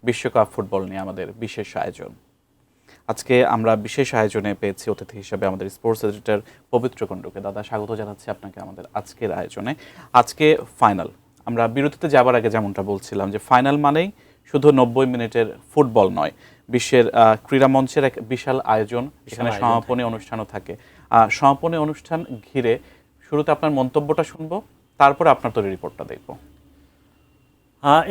বিশ্বকাপ ফুটবল নিয়ে আমাদের বিশেষ আয়োজন। আজকে আমরা বিশেষ আয়োজনে পেয়েছি অতিথি হিসেবে আমাদের স্পোর্টস এডিটর পবিত্র কুণ্ডুকে। দাদা, স্বাগত জানাচ্ছি আপনাকে আমাদের আজকের আয়োজনে। আজকে ফাইনাল। আমরা বিরতিতে যাবার আগে যেমনটা বলছিলাম যে ফাইনাল মানেই শুধু 90 মিনিটের ফুটবল নয়, বিশ্বের ক্রীড়া মঞ্চের এক বিশাল আয়োজন। এখানে সমাপনী অনুষ্ঠানও থাকে। সমাপনী অনুষ্ঠান ঘিরে শুরুতে আপনার মন্তব্যটা শুনবো, তারপরে আপনার তৈরি রিপোর্টটা দেখবো।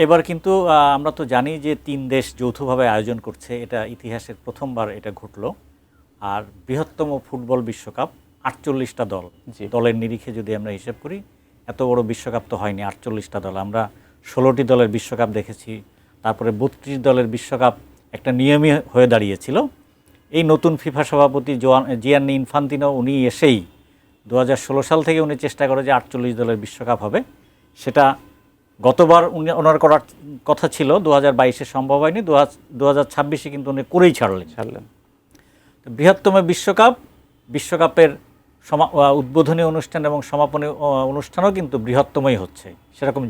এবার কিন্তু আমরা তো জানি যে 3 দেশ যৌথভাবে আয়োজন করছে, এটা ইতিহাসের প্রথমবার এটা ঘটলো। আর বৃহত্তম ফুটবল বিশ্বকাপ, 48টা দল, দলের নিরিখে যদি আমরা হিসেব করি এত বড় বিশ্বকাপ তো হয়নি। 48টা দল, আমরা 16টি দলের বিশ্বকাপ দেখেছি, তারপরে 32 দলের বিশ্বকাপ একটা নিয়মই হয়ে দাঁড়িয়েছিল। এই নতুন ফিফা সভাপতি জিয়ান্নি ইনফান্তিনো উনি এসেই 2016 সাল থেকে উনি চেষ্টা করে যে 48 দলের বিশ্বকাপ হবে। সেটা গতবার ওনার করার কথা ছিল, 2022-এ সম্ভব হয়নি, 2026-এ কিন্তু উনি করেই ছাড়লেন। বৃহত্তম বিশ্বকাপের উদ্বোধনী অনুষ্ঠান এবং সমাপনী অনুষ্ঠানও কিন্তু বৃহত্তমই হচ্ছে, সেরকম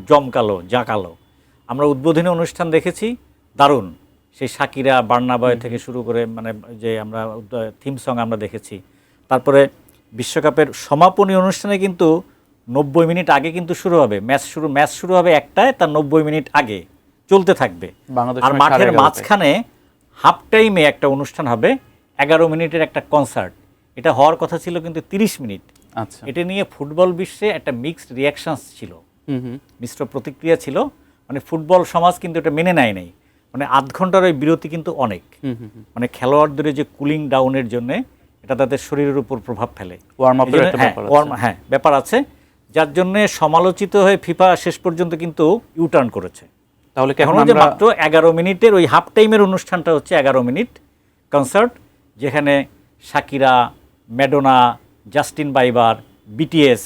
জাঁকালো। আমরা উদ্বোধনী অনুষ্ঠান দেখেছি, দারুণ। সেই শাকিরা বার্নাবয় থেকে শুরু করে মানে যে আমরা থিম সং আমরা দেখেছি। তারপরে বিশ্বকাপের সমাপনী অনুষ্ঠানে কিন্তু 90 মিনিট আগে কিন্তু শুরু হবে, ম্যাচ শুরু হবে 1টায়, তার 90 মিনিট আগে চলতে থাকবে। আর মাঠের মাঝখানে হাফ টাইমে একটা অনুষ্ঠান হবে, 11 মিনিটের একটা কনসার্ট। এটা হওয়ার কথা ছিল কিন্তু 30 মিনিট। আচ্ছা, এটা নিয়ে ফুটবল বিশ্বে একটা মিক্সড রিয়াকশনস ছিল, মিশ্র প্রতিক্রিয়া ছিল। মানে ফুটবল সমাজ কিন্তু এটা মেনে নেয় নাই। মানে আধ ঘন্টার ওই বিরতি কিন্তু অনেক, মানে খেলোয়াড়দের যে কুলিং ডাউনের জন্য এটা তাদের শরীরের উপর প্রভাব ফেলে, ব্যাপার আছে, যার জন্য সমালোচিত হয়ে ফিফা শেষ পর্যন্ত কিন্তু ইউটার্ন করেছে। তাহলে মাত্র 11 মিনিটের ওই হাফ টাইমের অনুষ্ঠানটা হচ্ছে 11 মিনিট কনসার্ট, যেখানে শাকিরা, ম্যাডোনা, জাস্টিন বাইবার, বিটিএস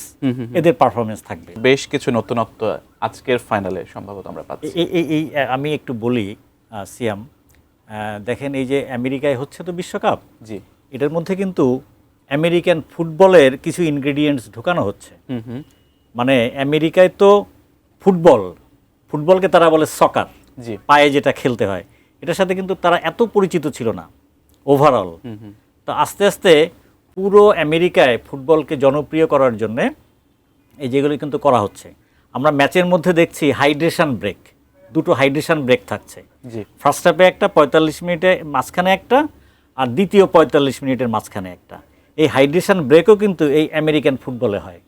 এদের পারফরমেন্স থাকবে। বেশ কিছু নতুনত্ব আজকের ফাইনালে সম্ভবত আমরা পাচ্ছি। এই আমি একটু বলি সিয়াম, দেখেন এই যে আমেরিকায় হচ্ছে তো বিশ্বকাপ, জি, এটার মধ্যে কিন্তু আমেরিকান ফুটবলের কিছু ইনগ্রেডিয়েন্টস ঢোকানো হচ্ছে। মানে আমেরিকায় তো ফুটবলকে তারা বলে সকার, পায়ে যেটা খেলতে হয়, এটার সাথে কিন্তু তারা এত পরিচিত ছিল না ওভারঅল। তো আস্তে আস্তে পুরো আমেরিকায় ফুটবলকে জনপ্রিয় করার জন্য এই যেগুলো কিন্তু করা হচ্ছে। আমরা ম্যাচের মধ্যে দেখছি হাইড্রেশন ব্রেক, 2টো হাইড্রেশন ব্রেক থাকছে। ফার্স্ট হাফে একটা, 45 মিনিটে মাঝখানে একটা, আর দ্বিতীয় 45 মিনিটের মাঝখানে একটা। এই হাইড্রেশন ব্রেকও কিন্তু এই আমেরিকান ফুটবলে হয়।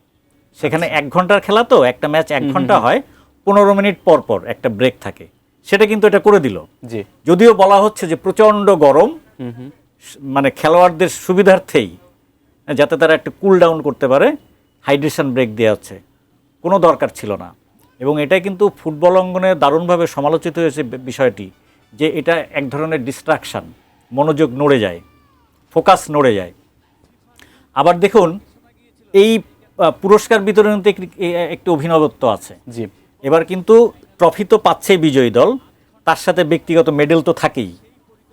সেখানে 1 ঘন্টার খেলা তো, একটা ম্যাচ 1 ঘন্টা হয়, 15 মিনিট পর পর একটা ব্রেক থাকে। সেটা কিন্তু এটা করে দিল। যদিও বলা হচ্ছে যে প্রচণ্ড গরম, মানে খেলোয়াড়দের সুবিধার্থেই যাতে তারা একটা কুল ডাউন করতে পারে হাইড্রেশন ব্রেক দেওয়া হচ্ছে, কোনো দরকার ছিল না। এবং এটা কিন্তু ফুটবল অঙ্গনে দারুণভাবে সমালোচিত হয়েছে বিষয়টি, যে এটা এক ধরনের ডিস্ট্রাকশান, মনোযোগ নড়ে যায়, ফোকাস নড়ে যায়। আবার দেখুন এই পুরস্কার বিতরণীতে একটি অভিনবত্ব আছে। এবার কিন্তু ট্রফি তো পাচ্ছে বিজয়ী দল, তার সাথে ব্যক্তিগত মেডেল তো থাকেই,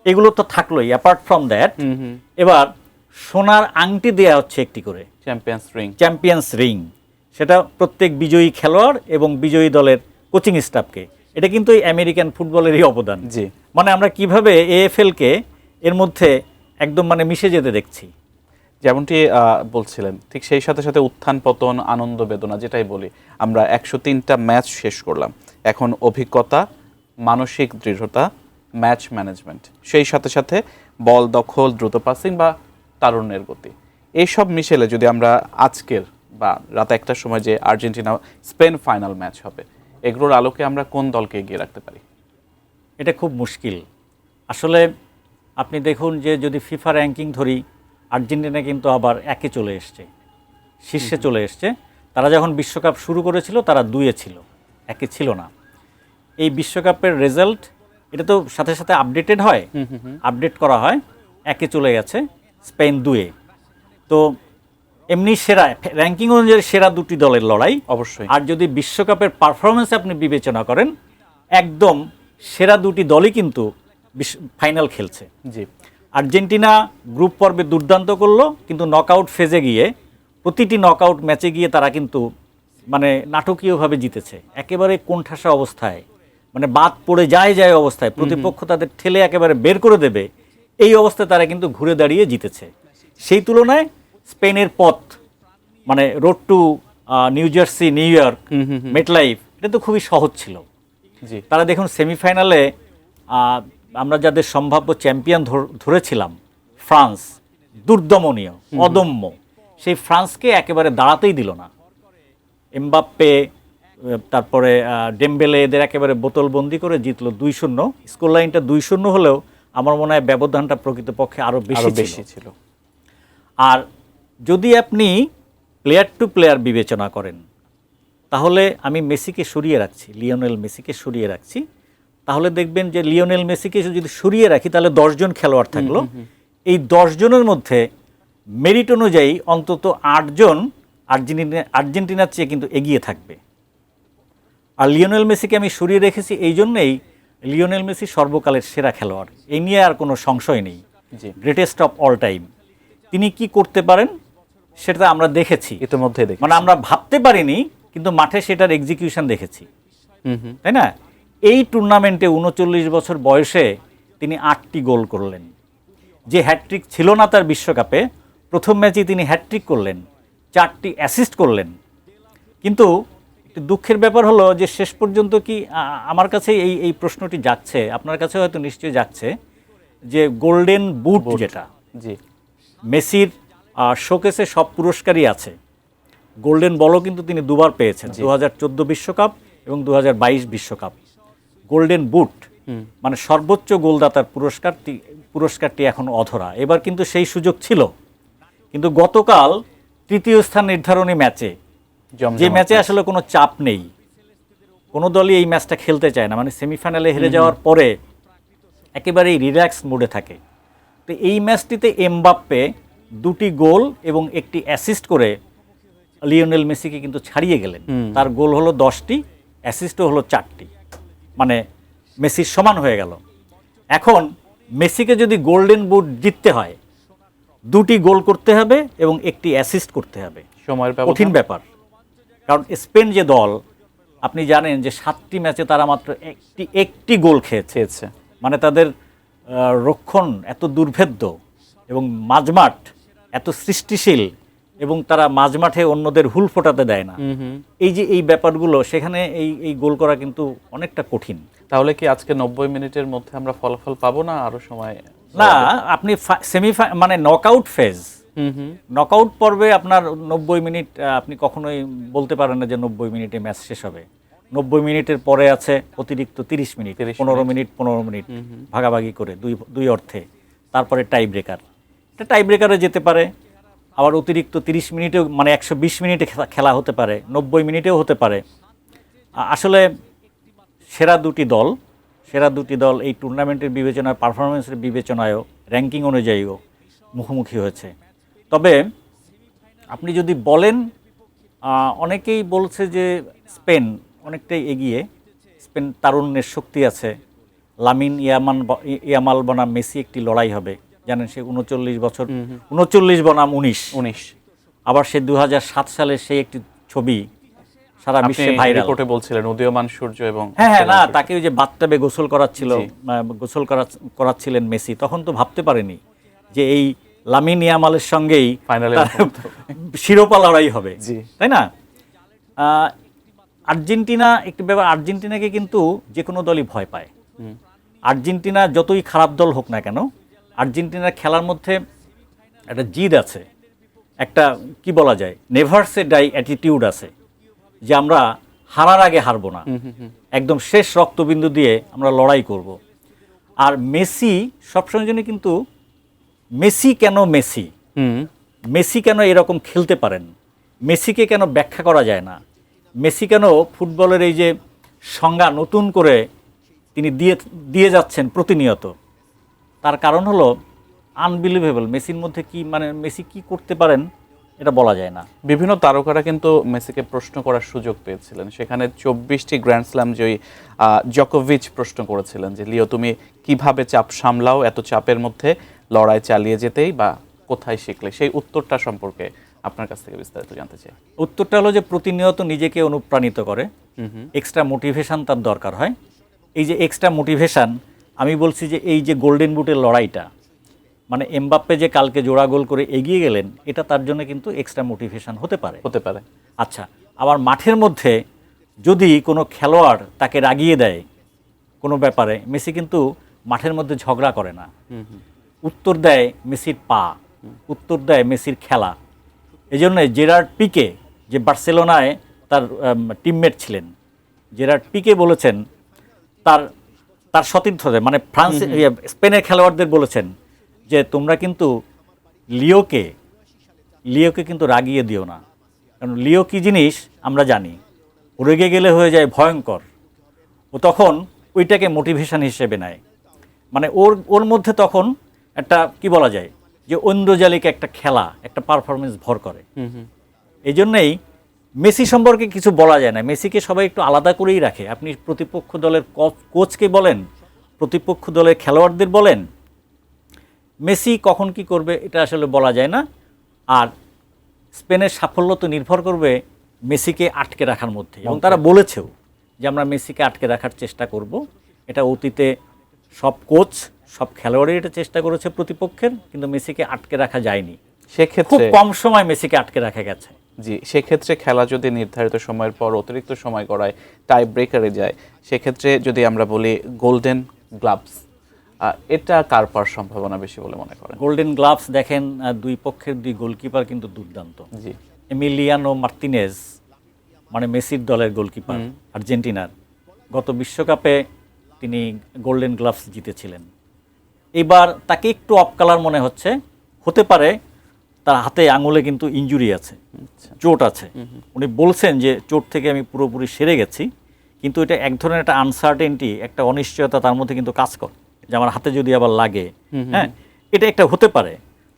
এগুলো তো থাকলোই। অ্যাপার্ট ফ্রম দ্যাট এবার সোনার আংটি দেয়া হচ্ছে একটি করে, চ্যাম্পিয়ন্স রিং, সেটা প্রত্যেক বিজয়ী খেলোয়াড় এবং বিজয়ী দলের কোচিং স্টাফকে। এটা কিন্তু এই আমেরিকান ফুটবলেরই অবদান। মানে আমরা কিভাবে এএফএলকে এর মধ্যে একদম মানে মিশে যেতে দেখছি। যেমনটি বলছিলেন, ঠিক সেই সাথে সাথে উত্থান পতন, আনন্দ বেদনা, যেটাই বলি আমরা। 103টা ম্যাচ শেষ করলাম, এখন অভিজ্ঞতা, মানসিক দৃঢ়তা, ম্যাচ ম্যানেজমেন্ট, সেই সাথে সাথে বল দখল, দ্রুত পাসিং বা তারুণ্যের গতি, এইসব মিশেলে যদি আমরা আজকের বা রাত 1টার সময় যে আর্জেন্টিনা স্পেন ফাইনাল ম্যাচ হবে, এগুলোর আলোকে আমরা কোন দলকে এগিয়ে রাখতে পারি? এটা খুব মুশকিল আসলে। আপনি দেখুন যে যদি ফিফা র্যাঙ্কিং ধরি, আর্জেন্টিনা কিন্তু আবার 1-এ চলে এসছে, শীর্ষে চলে এসছে। তারা যখন বিশ্বকাপ শুরু করেছিল তারা 2-এ ছিল, 1-এ ছিল না। এই বিশ্বকাপের রেজাল্ট এটা তো সাথে সাথে আপডেটেড হয়, আপডেট করা হয়, 1-এ চলে গেছে, স্পেন 2-এ। তো এমনি সেরা র্যাঙ্কিং অনুযায়ী সেরা 2টি দলের লড়াই অবশ্যই। আর যদি বিশ্বকাপের পারফরমেন্স আপনি বিবেচনা করেন, একদম সেরা 2টি দলই কিন্তু ফাইনাল খেলছে। আর্জেন্টিনা গ্রুপ পর্বে দুর্দান্ত করলো, কিন্তু নকআউট ফেজে গিয়ে প্রতিটি নকআউট ম্যাচে গিয়ে তারা কিন্তু মানে নাটকীয়ভাবে জিতেছে, একেবারে কোণঠাসা অবস্থায় মানে বাদ পড়ে যায় অবস্থায়, প্রতিপক্ষ তাদের ঠেলে একেবারে বের করে দেবে, এই অবস্থায় তারা কিন্তু ঘুরে দাঁড়িয়ে জিতেছে। সেই তুলনায় স্পেনের পথ, মানে road two new jersey, new York, MetLife, এটা তো খুবই সহজ ছিল। জি, তারা দেখুন সেমিফাইনালে আমরা যাদের সম্ভাব্য চ্যাম্পিয়ন ধরেছিলাম, ফ্রান্স, দুর্দমনীয়, অদম্য, সেই ফ্রান্সকে একেবারে দাঁড়াতেই দিল না। এমবাপ্পে, তারপরে ডেমবেলে, এদের একেবারে বোতলবন্দি করে জিতলো 2-0। স্কোর লাইনটা 2-0 হলেও আমার মনে হয় ব্যবধানটা প্রকৃতপক্ষে আরও বেশি ছিল। আর যদি আপনি প্লেয়ার টু প্লেয়ার বিবেচনা করেন, তাহলে আমি মেসিকে সরিয়ে রাখছি, লিওনেল মেসিকে সরিয়ে রাখছি। তাহলে দেখবেন যে লিওনেল মেসিকে যদি সরিয়ে রাখি তাহলে 10 জন খেলোয়াড় থাকলো। এই 10 জনের মধ্যে মেরিট অনুযায়ী অন্তত 8 জন আর্জেন্টিনার চেয়ে কিন্তু এগিয়ে থাকবে। আর লিওনেল মেসিকে আমি সরিয়ে রেখেছি এই জন্যেই, লিওনেল মেসি সর্বকালের সেরা খেলোয়াড়, এই নিয়ে আর কোনো সংশয় নেই, গ্রেটেস্ট অফ অল টাইম। তিনি কি করতে পারেন সেটা আমরা দেখেছি ইতিমধ্যে, মানে আমরা ভাবতে পারিনি, কিন্তু মাঠে সেটার এক্সিকিউশন দেখেছি, তাই না? এই টুর্নামেন্টে 39 বছর বয়সে তিনি 8টি গোল করলেন। যে হ্যাটট্রিক ছিল না তার বিশ্বকাপে, প্রথম ম্যাচে তিনি হ্যাটট্রিক করলেন, 4টি অ্যাসিস্ট করলেন। কিন্তু একটু দুঃখের ব্যাপার হলো যে শেষ পর্যন্ত কি, আমার কাছে এই প্রশ্নটি যাচ্ছে, আপনার কাছে হয়তো নিশ্চয়ই যাচ্ছে, যে গোল্ডেন বুট যেটা, জি, মেসির শোকেসে সব পুরস্কারই আছে, গোল্ডেন বলও কিন্তু তিনি দুবার পেয়েছেন, 2014 বিশ্বকাপ এবং 2022 বিশ্বকাপ। গোল্ডেন বুট মানে সর্বোচ্চ গোলদাতার পুরস্কারটি এখন অধরা। এবার কিন্তু সেই সুযোগ ছিল, কিন্তু গতকাল তৃতীয় স্থান নির্ধারণী ম্যাচে, যে ম্যাচে আসলে কোনো চাপ নেই, কোনো দলই এই ম্যাচটা খেলতে চায় না, মানে সেমিফাইনালে হেরে যাওয়ার পরে একেবারেই রিল্যাক্স মোডে থাকে। তো এই ম্যাচটিতে এমবাপ্পে 2টি গোল এবং 1টি অ্যাসিস্ট করে লিওনেল মেসিকে কিন্তু ছাড়িয়ে গেলেন। তার গোল হলো 10টি, অ্যাসিস্টও হলো 4টি, মানে মেসির সমান হয়ে গেল। এখন মেসিকে যদি গোল্ডেন বুট জিততে হয়, 2টি গোল করতে হবে এবং 1টি অ্যাসিস্ট করতে হবে, সময়ের কঠিন ব্যাপার। কারণ স্পেন যে দল, আপনি জানেন যে 7টি ম্যাচে তারা মাত্র একটি গোল খেয়েছে, মানে তাদের রক্ষণ এত দুর্ভেদ্য এবং মাঝমাঠ এত সৃষ্টিশীল, এবং তারা মাঝমাঠে অন্যদের হুল ফোটাতে দেয় না। এই যে এই ব্যাপারগুলো, সেখানে এই গোল করা কিন্তু অনেকটা কঠিন। তাহলে কি আজকে 90 মিনিটের মধ্যে আমরা ফলাফল পাবো না আরো সময়? না, আপনি মানে নকআউট ফেজ, নকআউট পর্বে আপনার 90 মিনিট আপনি কখনোই বলতে পারেন না যে 90 মিনিটে ম্যাচ শেষ হবে। 90 মিনিটের পরে আছে অতিরিক্ত 30 মিনিট, 15 মিনিট ভাগাভাগি করে দুই অর্থে, তারপরে টাই ব্রেকার। এটা টাই ব্রেকারে যেতে পারে, আবার অতিরিক্ত 30 মিনিটেও, মানে 120 মিনিটে খেলা হতে পারে, 90 মিনিটেও হতে পারে। আসলে সেরা দুটি দল এই টুর্নামেন্টের বিবেচনায়, পারফরমেন্সের বিবেচনায়ও, র্যাঙ্কিং অনুযায়ীও মুখোমুখি হয়েছে। তবে আপনি যদি বলেন, অনেকেই বলছে যে স্পেন অনেকটাই এগিয়ে, স্পেন তারুণ্যের শক্তি আছে, লামিন ইয়ামাল বনাম মেসি একটি লড়াই হবে। জানেন সে 39 বছর, 39 বনাম 19, আবার সে 2007 সালের সেই একটি ছবি সারা বিশ্বে ভাইরাল। রিপোর্টে বলছিলেন উদীয়মান সূর্য, এবং হ্যাঁ না, তাকে ওই যে বাথটাবে গোসল করাচ্ছিলেন মেসি, তখন তো ভাবতে পারেনি যে এই লামিন ইয়ামালের সঙ্গেই ফাইনালে শিরোপা লড়াই হবে, তাই না? আর্জেন্টিনা একটি ব্যাপার, আর্জেন্টিনাকে কিন্তু যে কোনো দলই ভয় পায়। আর্জেন্টিনা যতই খারাপ দল হোক না কেন, আর্জেন্টিনার খেলার মধ্যে একটা জিদ আছে, একটা কি বলা যায়, নেভার সে ডাই অ্যাটিটিউড আছে, যে আমরা হারার আগে হারবো না, একদম শেষ রক্তবিন্দু দিয়ে আমরা লড়াই করব। আর মেসি সবসময় জন্য কিন্তু, মেসি কেন এরকম খেলতে পারেন, মেসিকে কেন ব্যাখ্যা করা যায় না, মেসি কেন ফুটবলের এই যে সংজ্ঞা নতুন করে তিনি দিয়ে যাচ্ছেন প্রতিনিয়ত, তার কারণ হলো আনবিলিভেবল। মেসির মধ্যে কি, মানে মেসি কি করতে পারেন এটা বলা যায় না। বিভিন্ন তারকারা কিন্তু মেসিকে প্রশ্ন করার সুযোগ পেয়েছিলেন, সেখানে 24টি গ্র্যান্ড স্ল্যাম জয়ী জকোভিচ প্রশ্ন করেছিলেন যে লিও, তুমি কিভাবে চাপ সামলাও, এত চাপের মধ্যে লড়াই চালিয়ে যেতেই, বা কোথায় শিখলে? সেই উত্তরটা সম্পর্কে আপনার কাছ থেকে বিস্তারিত জানতে চাই। উত্তরটা হলো যে প্রতিনিয়ত নিজেকে অনুপ্রাণিত করে, এক্সট্রা মোটিভেশন তার দরকার হয়, এই যে এক্সট্রা মোটিভেশন, আমি বলছি যে এই যে গোল্ডেন বুটের লড়াইটা, মানে এমবাপ্পে যে কালকে জোড়া গোল করে এগিয়ে গেলেন, এটা তার জন্য কিন্তু এক্সট্রা মোটিভেশন হতে পারে। হতে পারে। আচ্ছা, আবার মাঠের মধ্যে যদি কোনো খেলোয়াড় তাকে রাগিয়ে দেয় কোনো ব্যাপারে, মেসি কিন্তু মাঠের মধ্যে ঝগড়া করে না, উত্তর দেয় মেসির পা, উত্তর দেয় মেসির খেলা। এই জন্য জেরার্ড পিকে, যে বার্সেলোনায় তার টিমমেট ছিলেন, জেরার্ড পিকে বলেছেন তার তার সতীর্থদের, মানে ফ্রান্স স্পেনের খেলোয়াড়দের বলেছেন যে তোমরা কিন্তু লিওকে কিন্তু রাগিয়ে দিও না, কারণ লিও কী জিনিস আমরা জানি, ও রেগে গেলে হয়ে যায় ভয়ঙ্কর। ও তখন ওইটাকে মোটিভেশন হিসেবে নেয়, মানে ওর মধ্যে তখন একটা কি বলা যায় যে ঐন্দ্রজালিক একটা খেলা, একটা পারফরমেন্স ভর করে। এই জন্যেই মেসি সম্পর্কে কিছু বলা যায় না, মেসিকে সবাই একটু আলাদা করেই রাখে। আপনি প্রতিপক্ষ দলের কোচকে বলেন, প্রতিপক্ষ দলের খেলোয়াড়দের বলেন, মেসি কখন কি করবে এটা আসলে বলা যায় না। আর স্পেনের সাফল্য তো নির্ভর করবে মেসিকে আটকে রাখার মধ্যে, এবং তারা বলেছেও যে আমরা মেসিকে আটকে রাখার চেষ্টা করব। এটা অতীতে সব কোচ, সব খেলোয়াড়ই এটা চেষ্টা করেছে প্রতিপক্ষের, কিন্তু মেসিকে আটকে রাখা যায়নি। খুব সেক্ষেত্রে কম সময় মেসিকে আটকে রাখা গেছে। জি, সেক্ষেত্রে খেলা যদি নির্ধারিত সময়ের পর অতিরিক্ত সময় করায়, টাই ব্রেকারে যায়, সেক্ষেত্রে যদি আমরা বলি গোল্ডেন গ্লাভস, এটা কার পাওয়ার সম্ভাবনা বেশি বলে মনে করেন? গোল্ডেন গ্লাভস দেখেন, দুই পক্ষের দুই গোলকিপার কিন্তু দুর্দান্ত। জি, এমিলিয়ানো মার্তিনেজ, মানে মেসির দলের গোলকিপার আর্জেন্টিনার, গত বিশ্বকাপে তিনি গোল্ডেন গ্লাভস জিতেছিলেন। এবার তাকে একটু অফ কালার মনে হতে পারে, তার হাতে আঙুলে কিন্তু ইনজুরি আছে, চোট আছে। উনি বলছেন যে চোট থেকে আমি পুরোপুরি সেরে গেছি, কিন্তু এটা এক ধরনের একটা আনসার্টেনটি, একটা অনিশ্চয়তা তার মধ্যে কিন্তু কাজ করে, যে আমার হাতে যদি আবার লাগে, হ্যাঁ, এটা একটা হতে পারে।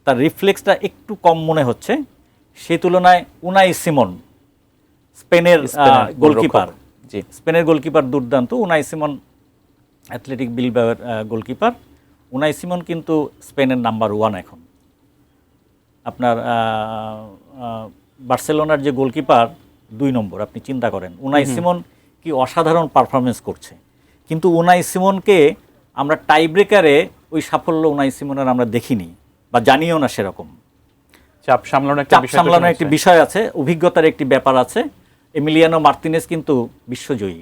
তার রিফ্লেক্সটা একটু কম মনে হচ্ছে, সেই তুলনায় উনাই সিমন, স্পেনের গোলকিপার, জি, স্পেনের গোলকিপার দুর্দান্ত। উনাই সিমন অ্যাথলেটিক বিলবাওয়ের গোলকিপার। উনাই সিমন কিন্তু স্পেনের নাম্বার 1 এখন। আপনার বার্সেলোনার যে গোলকিপার 2 নম্বর, আপনি চিন্তা করেন উনাই সিমন কি অসাধারণ পারফরমেন্স করছে। কিন্তু উনাই সিমনকে আমরা টাই ব্রেকারে ওই সাফল্য উনাই সিমনের আমরা দেখিনি, বা জানিও না সেরকম। চাপ সামলানোর একটি বিষয় আছে, অভিজ্ঞতার একটি ব্যাপার আছে। এমিলিয়ানো মার্তিনেজ কিন্তু বিশ্বজয়ী,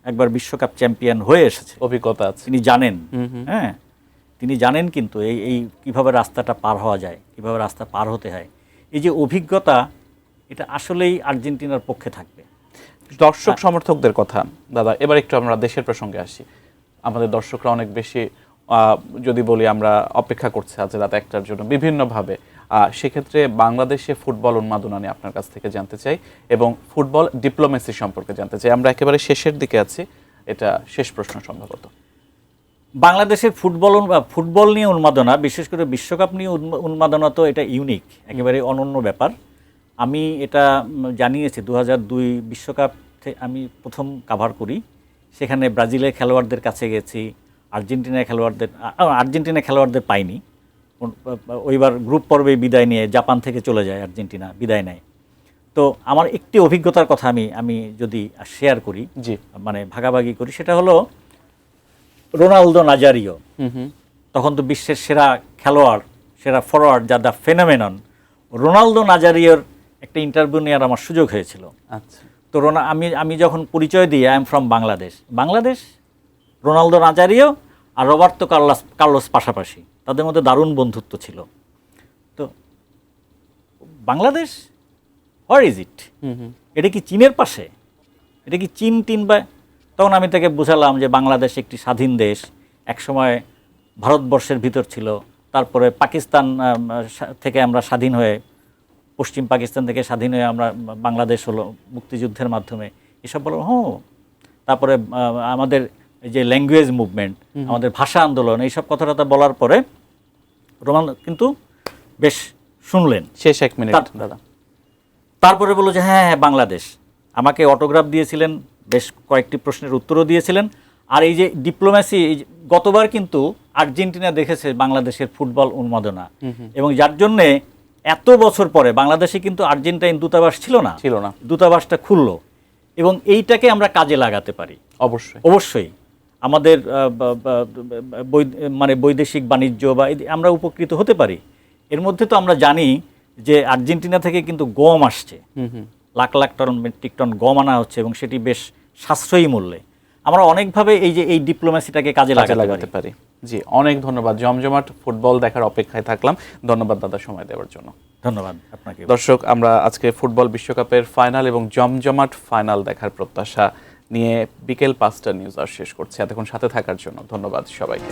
একবার বিশ্বকাপ চ্যাম্পিয়ন হয়ে এসেছে, অভিজ্ঞতা আছে, তিনি জানেন। হ্যাঁ, তিনি জানেন কিন্তু এই কিভাবে রাস্তাটা পার হওয়া যায়, কিভাবে রাস্তা পার হতে হয়। এই যে অভিজ্ঞতা, এটা আসলেই আর্জেন্টিনার পক্ষে থাকবে। দর্শক সমর্থকদের কথা দাদা, এবার একটু আমরা দেশের প্রসঙ্গে আসি। আমাদের দর্শকরা অনেক বেশি, যদি বলি আমরা, অপেক্ষা করছে আজ রাত 1টার জন্য বিভিন্নভাবে। সেক্ষেত্রে বাংলাদেশে ফুটবল উন্মাদনা নিয়ে আপনার কাছ থেকে জানতে চাই, এবং ফুটবল ডিপ্লোমেসি সম্পর্কে জানতে চাই। আমরা একেবারে শেষের দিকে আছি, এটা শেষ প্রশ্ন সম্ভবত। বাংলাদেশের ফুটবল নিয়ে উন্মাদনা, বিশেষ করে বিশ্বকাপ নিয়ে উন্মাদনা, তো এটা ইউনিক, একেবারে অনন্য ব্যাপার। আমি এটা জানিয়েছি 2002 বিশ্বকাপ আমি প্রথম কাভার করি, সেখানে ব্রাজিলের খেলোয়াড়দের কাছে গেছি, আর্জেন্টিনা খেলোয়াড়দের পাইনি। ওইবার গ্রুপ পর্বে বিদায় নিয়ে জাপান থেকে চলে যায় আর্জেন্টিনা, বিদায় নেয়। তো আমার একটি অভিজ্ঞতার কথা আমি যদি শেয়ার করি, জি, মানে ভাগাভাগি করি, সেটা হলো রোনালদো নাজারিও, তখন তো বিশ্বের সেরা খেলোয়াড়, সেরা ফরওয়ার্ড, যা দ্য ফেনোমেনন, রোনালদো নাজারিওর একটা ইন্টারভিউ নেওয়ার আমার সুযোগ হয়েছিল। আচ্ছা, তো আমি যখন পরিচয় দিই I am from Bangladesh, Ronaldo Nazario আর রবার্তো কার্লোস পাশাপাশি, তাদের মধ্যে দারুণ বন্ধুত্ব ছিল। তো বাংলাদেশ, হোয়ার ইজ ইট, এটা কি চীনের পাশে, এটা কি চীন বা? তখন আমি তাকে বোঝালাম যে বাংলাদেশ একটি স্বাধীন দেশ, একসময় ভারতবর্ষের ভিতর ছিল, তারপরে পাকিস্তান থেকে আমরা স্বাধীন হয়ে, পশ্চিম পাকিস্তান থেকে স্বাধীন হয়ে আমরা বাংলাদেশ হলো মুক্তিযুদ্ধের মাধ্যমে, এসব বলো। তারপরে আমাদের যে ল্যাঙ্গুয়েজ মুভমেন্ট, আমাদের ভাষা আন্দোলন, এইসব কথাটা বলার পরে রোমান কিন্তু বেশ শুনলেন। শেষ 1 মিনিট দাদা। তারপরে বললো যে হ্যাঁ বাংলাদেশ, আমাকে অটোগ্রাফ দিয়েছিলেন, বেশ কয়েকটি প্রশ্নের উত্তরও দিয়েছিলেন। আর এই যে ডিপ্লোম্যাসি, গতবার কিন্তু আর্জেন্টিনা দেখেছে বাংলাদেশের ফুটবল উন্মাদনা, এবং যার জন্যে এত বছর পরে বাংলাদেশে কিন্তু আর্জেন্টাইন দূতাবাস ছিল না, দূতাবাসটা খুললো, এবং এইটাকে আমরা কাজে লাগাতে পারি। অবশ্যই। আমাদের মানে বৈদেশিক বাণিজ্য বা আমরা উপকৃত হতে পারি। এর মধ্যে তো আমরা জানি যে আর্জেন্টিনা থেকে কিন্তু গম আসছে, lakh lakh ton metric ton গম আনা হচ্ছে এবং সেটি বেশ সাশ্রয়ী মূল্যে। আমরা অনেকভাবে এই যে এই ডিপ্লোম্যাসিটাকে কাজে লাগাতে পারি। জি, অনেক ধন্যবাদ। জমজমাট ফুটবল দেখার অপেক্ষায় থাকলাম। ধন্যবাদ দাদা সময় দেওয়ার জন্য। ধন্যবাদ আপনাকে। দর্শক, আমরা আজকে ফুটবল বিশ্বকাপের ফাইনাল এবং জমজমাট ফাইনাল দেখার প্রত্যাশা নিয়ে বিকেল 5টা নিউজ আর শেষ করছি। এতক্ষণ সাথে থাকার জন্য ধন্যবাদ সবাইকে।